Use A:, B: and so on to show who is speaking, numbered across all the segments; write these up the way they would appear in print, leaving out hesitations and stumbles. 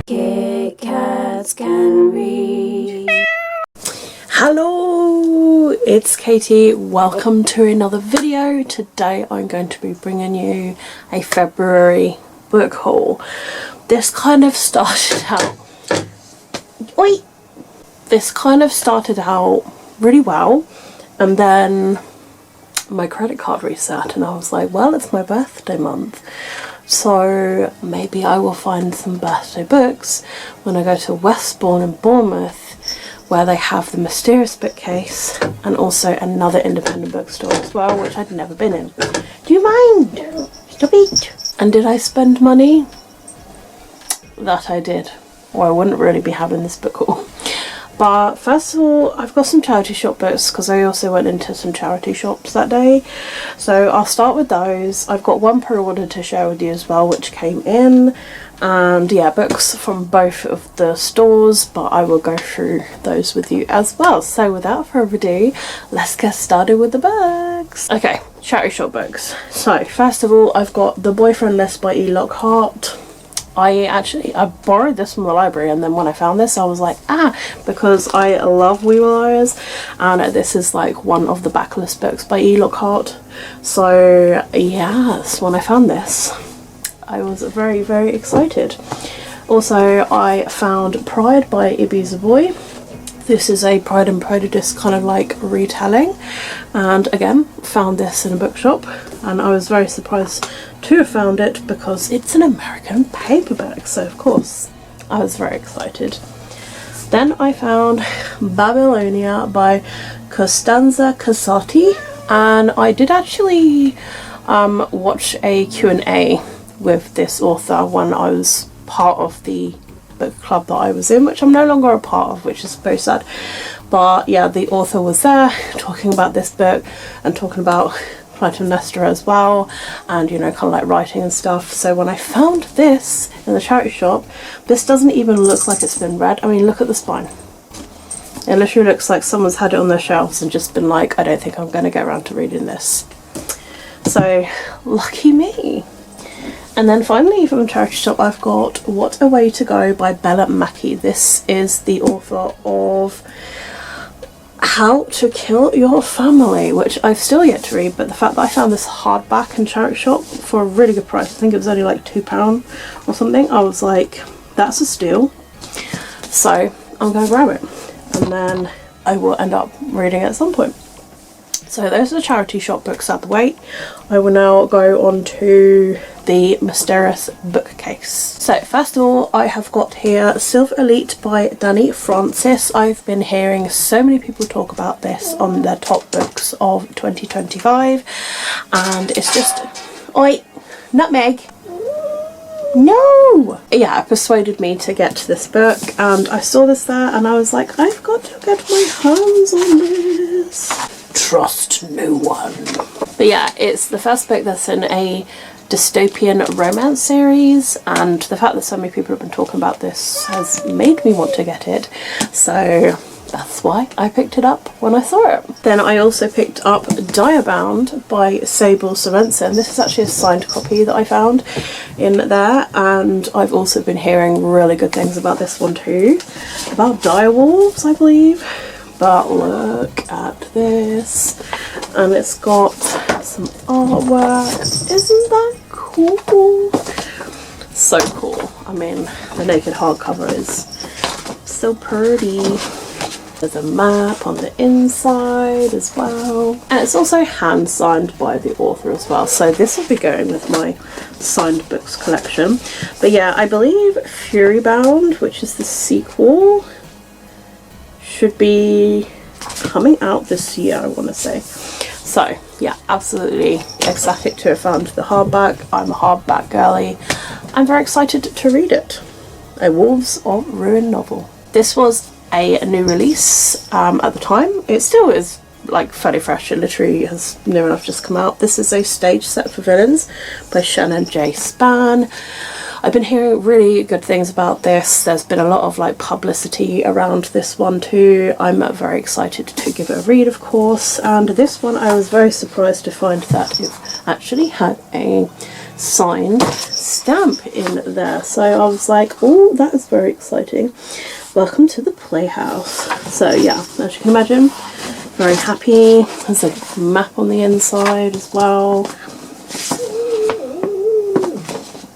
A: Kitkatscanread.
B: Hello, it's Katie. Welcome to another video. Today I'm going to be bringing you a February book haul. This kind of started out really well, and then my credit card reset and I was like, well, it's my birthday month, so maybe I will find some birthday books when I go to Westbourne in Bournemouth, where they have the Mysterious bookcase and also another independent bookstore as well, which I'd never been in. Do you mind? Stop it. And did I spend money? That I did, or I wouldn't really be having this book haul. But first of all, I've got some charity shop books because I also went into some charity shops that day. So I'll start with those. I've got one pre-order to share with you as well, which came in. And yeah, books from both of the stores, but I will go through those with you as well. So without further ado, let's get started with the books. Okay, charity shop books. So first of all, I've got The Boyfriend List by E. Lockhart. I borrowed this from the library, and then when I found this I was like, because I love We Will Liars, and this is like one of the backlist books by E. Lockhart. So yes, when I found this I was very, very excited. Also, I found Pride by Ibi Zoboi. This is a Pride and Prejudice kind of like retelling, and again found this in a bookshop, and I was very surprised to have found it because it's an American paperback, so of course I was very excited. Then I found Babylonia by Costanza Casati, and I did actually watch a Q&A with this author when I was part of the book club that I was in, which I'm no longer a part of, which is very sad. But yeah, the author was there talking about this book and talking about Clytemnestra as well, and you know, kind of like writing and stuff. So when I found this in the charity shop, this doesn't even look like it's been read. I mean, look at the spine. It literally looks like someone's had it on their shelves and just been like, I don't think I'm going to get around to reading this. So lucky me. And then finally from the charity shop, I've got What a Way to Go by Bella Mackie. This is the author of How to Kill Your Family, which I've still yet to read, but the fact that I found this hardback in charity shop for a really good price, I think it was only like £2 or something, I was like, that's a steal. So I'm going to grab it, and then I will end up reading it at some point. So those are the charity shop books out the way. I will now go on to the Mysterious bookcase. So first of all, I have got here Silver Elite by Danny Francis. I've been hearing so many people talk about this on their top books of 2025, and it's just, oi, nutmeg. No! Yeah, it persuaded me to get this book, and I saw this there and I was like, I've got to get my hands on this. Trust no one. But yeah, it's the first book that's in a dystopian romance series, and the fact that so many people have been talking about this has made me want to get it, so that's why I picked it up when I saw it. Then I also picked up Diabound by Sable Sorensen. This is actually a signed copy that I found in there, and I've also been hearing really good things about this one too, about direwolves, I believe. But look at this, and it's got some artwork. Isn't that cool? So cool. I mean, the naked hardcover is so pretty. There's a map on the inside as well, and it's also hand signed by the author as well, so this will be going with my signed books collection. But yeah, I believe Furybound, which is the sequel, should be coming out this year, I want to say. So yeah, absolutely ecstatic to have found the hardback. I'm a hardback girly. I'm very excited to read it. A Wolves of Ruin novel. This was a new release at the time. It still is like fairly fresh. It literally has near enough just come out. This is A Stage Set for Villains by Shannon J. Spann. I've been hearing really good things about this. There's been a lot of like publicity around this one too. I'm very excited to give it a read, of course. And this one I was very surprised to find that it actually had a signed stamp in there. So I was like, oh, that is very exciting. Welcome to the Playhouse. So yeah, as you can imagine, very happy. There's a map on the inside as well.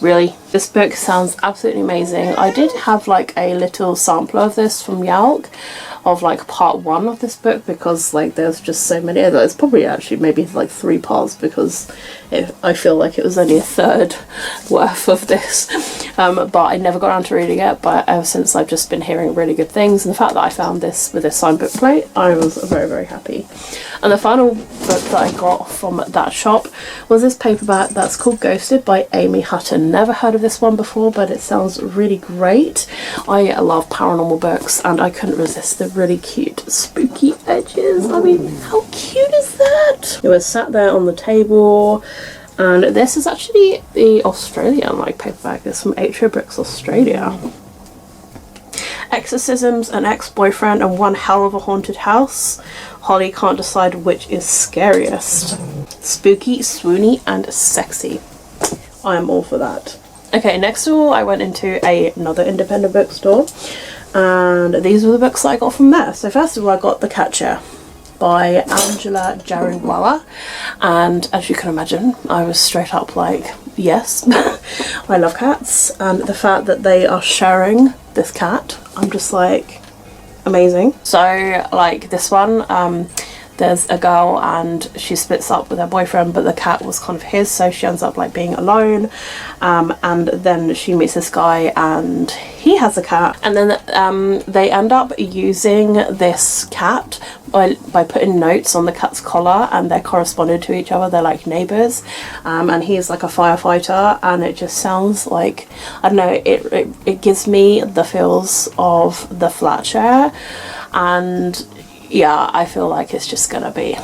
B: Really, this book sounds absolutely amazing. I did have like a little sampler of this from Yalk, of like part 1 of this book, because like there's just so many. It's probably actually maybe like 3 parts, because I feel like it was only a third worth of this, but I never got around to reading it. But ever since, I've just been hearing really good things, and the fact that I found this with this signed book plate, I was very, very happy. And the final book that I got from that shop was this paperback that's called Ghosted by Amy Hutton. Never heard of this one before, but it sounds really great. I love paranormal books, and I couldn't resist the really cute spooky edges. I mean, how cute is that? It was sat there on the table, and this is actually the Australian like paperback. It's from Atria Books Australia. Exorcisms, an ex-boyfriend, and one hell of a haunted house. Holly can't decide which is scariest. Spooky, swoony, and sexy. I am all for that. Okay, next of all, I went into another independent bookstore, and these were the books that I got from there. So first of all, I got The Catcher by Angela Jarinwala, and as you can imagine, I was straight up like, yes. I love cats, and the fact that they are sharing this cat, I'm just like, amazing. So like this one, there's a girl and she splits up with her boyfriend, but the cat was kind of his, so she ends up like being alone, and then she meets this guy and he has a cat, and then they end up using this cat by putting notes on the cat's collar, and they're corresponding to each other. They're like neighbours, and he's like a firefighter, and it just sounds like, I don't know, it gives me the feels of The Flatshare, and yeah, I feel like it's just gonna be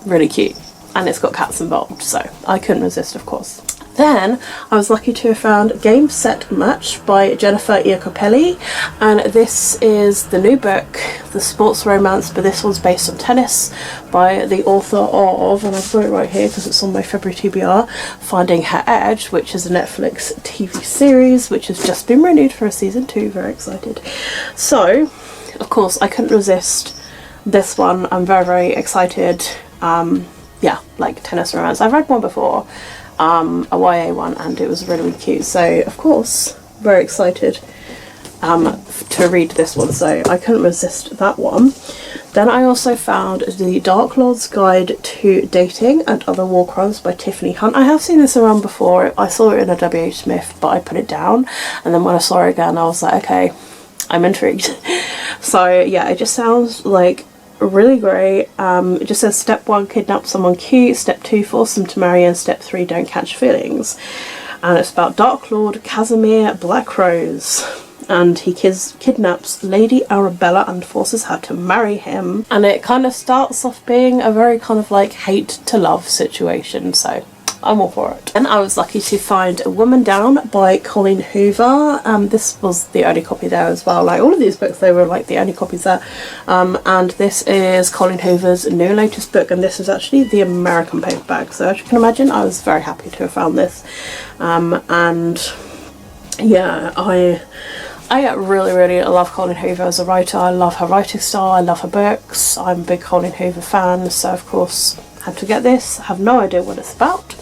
B: really cute, and it's got cats involved, so I couldn't resist, of course. Then I was lucky to have found Game Set Match by Jennifer Iacopelli, and this is the new book, the sports romance, but this one's based on tennis, by the author of, and I've got it right here because it's on my February TBR, Finding Her Edge, which is a Netflix TV series which has just been renewed for a season 2. Very excited. So of course I couldn't resist this one. I'm very, very excited. Yeah, like tennis romance. I've read one before, a YA one, and it was really, really cute. So of course, very excited to read this one. So I couldn't resist that one. Then I also found the Dark Lord's Guide to Dating and Other War Crimes by Tiffany Hunt. I have seen this around before. I saw it in a W.H. Smith, but I put it down. And then when I saw it again, I was like, okay, I'm intrigued. So yeah, it just sounds like really great. It just says step 1, kidnap someone cute, step 2, force them to marry, and step 3, don't catch feelings. And it's about Dark Lord Casimir Blackrose, and he kidnaps Lady Arabella and forces her to marry him, and it kind of starts off being a very kind of like hate to love situation, so I'm all for it. And I was lucky to find A Woman Down by Colleen Hoover. This was the only copy there as well. Like all of these books, they were like the only copies there. And this is Colleen Hoover's new latest book, and this is actually the American paperback. So as you can imagine, I was very happy to have found this. And yeah, I really, really love Colleen Hoover as a writer. I love her writing style, I love her books. I'm a big Colleen Hoover fan, so of course had to get this. I have no idea what it's about,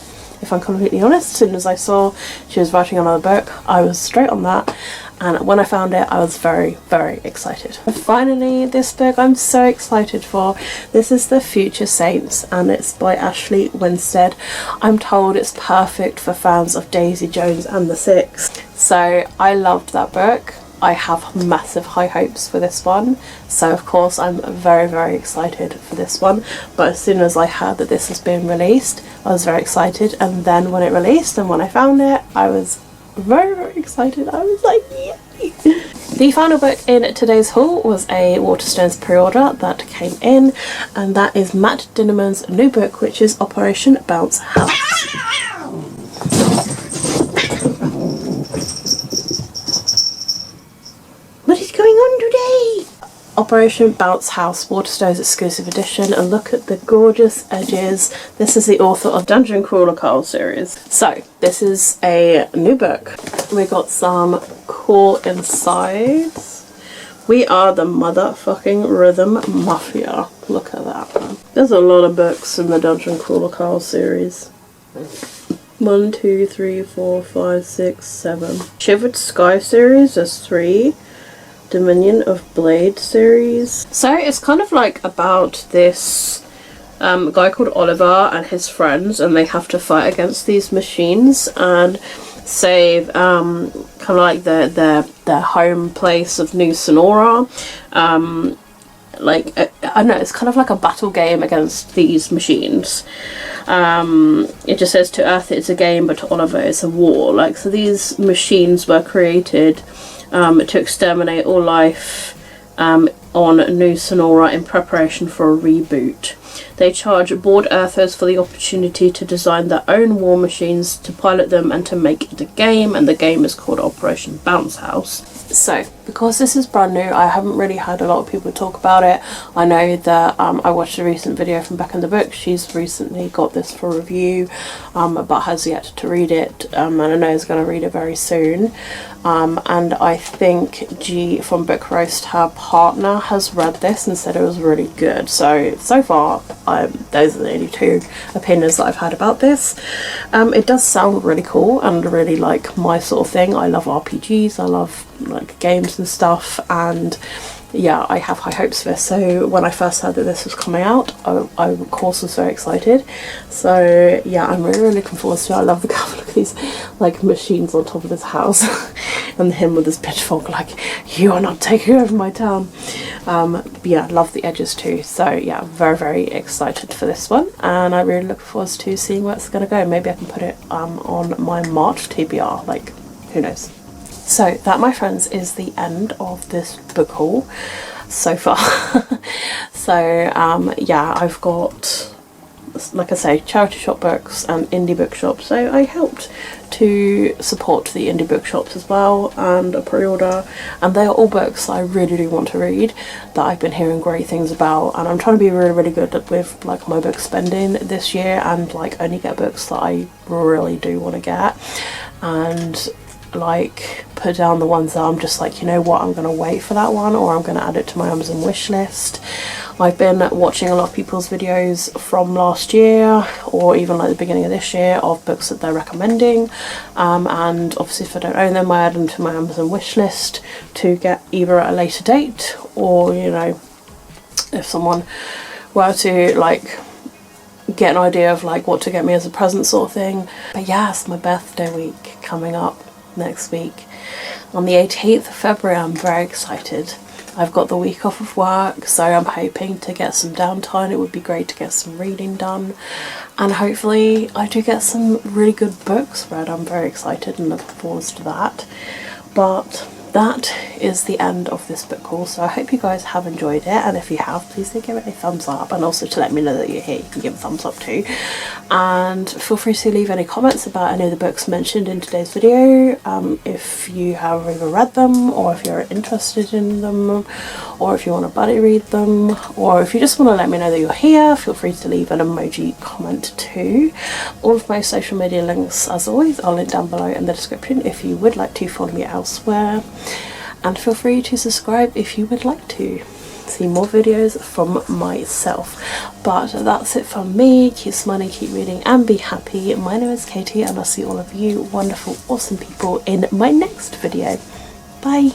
B: if I'm completely honest. As soon as I saw she was writing another book, I was straight on that, and when I found it, I was very, very excited. And finally, this book I'm so excited for. This is The Future Saints, and it's by Ashley Winstead. I'm told it's perfect for fans of Daisy Jones and the Six. So I loved that book. I have massive high hopes for this one, so of course I'm very, very excited for this one. But as soon as I heard that this was being released, I was very excited, and then when it released and when I found it, I was very, very excited. I was like, yay! The final book in today's haul was a Waterstones pre-order that came in, and that is Matt Dinnerman's new book, which is Operation Bounce House. What is going on today? Operation Bounce House Waterstones exclusive edition, and look at the gorgeous edges. This is the author of Dungeon Crawler Carl series. So this is a new book. We got some cool insides. We are the motherfucking Rhythm Mafia. Look at that, man. There's a lot of books in the Dungeon Crawler Carl series. 1, 2, 3, 4, 5, 6, 7. Shivered Sky series, there's 3. Dominion of Blade series. So it's kind of like about this guy called Oliver and his friends, and they have to fight against these machines and save kind of like their home place of New Sonora. Like I don't know, it's kind of like a battle game against these machines. It just says to Earth it's a game, but to Oliver it's a war. Like, so these machines were created to exterminate all life on New Sonora in preparation for a reboot. They charge bored Earthers for the opportunity to design their own war machines, to pilot them, and to make it a game, and the game is called Operation Bounce House. So, because this is brand new, I haven't really heard a lot of people talk about it. I know that I watched a recent video from Beck in the Book. She's recently got this for review, but has yet to read it, and I know is going to read it very soon. And I think G from Book Roast, her partner, has read this and said it was really good. So far, those are the only 2 opinions that I've had about this. It does sound really cool and really like my sort of thing. I love RPGs, I love like games and stuff, and yeah, I have high hopes for this. So when I first heard that this was coming out, I of course was very excited. So yeah, I'm really looking forward to it. I love the cover. Look at these like machines on top of this house and him with his pitchfork like, you are not taking over my town. But yeah, love the edges too. So yeah, very excited for this one, and I really look forward to seeing where it's going to go. Maybe I can put it on my March TBR, like, who knows. So that, my friends, is the end of this book haul so far. So yeah, I've got, like I say, charity shop books and indie bookshops. So I helped to support the indie bookshops as well, and a pre-order, and they are all books that I really do want to read, that I've been hearing great things about, and I'm trying to be really good with like my book spending this year, and like only get books that I really do want to get, and like put down the ones that I'm just like, you know what, I'm gonna wait for that one, or I'm gonna add it to my Amazon wish list. I've been watching a lot of people's videos from last year, or even like the beginning of this year, of books that they're recommending, and obviously if I don't own them, I add them to my Amazon wish list to get either at a later date, or, you know, if someone were to like get an idea of like what to get me as a present sort of thing. But yeah, it's my birthday week coming up next week on the 18th of February. I'm very excited. I've got the week off of work, so I'm hoping to get some downtime. It would be great to get some reading done, and hopefully I do get some really good books read. I'm very excited and looking forward to that. But that is the end of this book haul, so I hope you guys have enjoyed it, and if you have, please do give it a thumbs up, and also to let me know that you're here, you can give a thumbs up too, and feel free to leave any comments about any of the books mentioned in today's video, if you have either read them, or if you're interested in them, or if you want to buddy read them, or if you just want to let me know that you're here, feel free to leave an emoji comment too. All of my social media links, as always, I'll link down below in the description if you would like to follow me elsewhere. And feel free to subscribe if you would like to see more videos from myself. But that's it from me. Keep smiling, keep reading, and be happy. My name is Katie, and I'll see all of you wonderful, awesome people in my next video. Bye.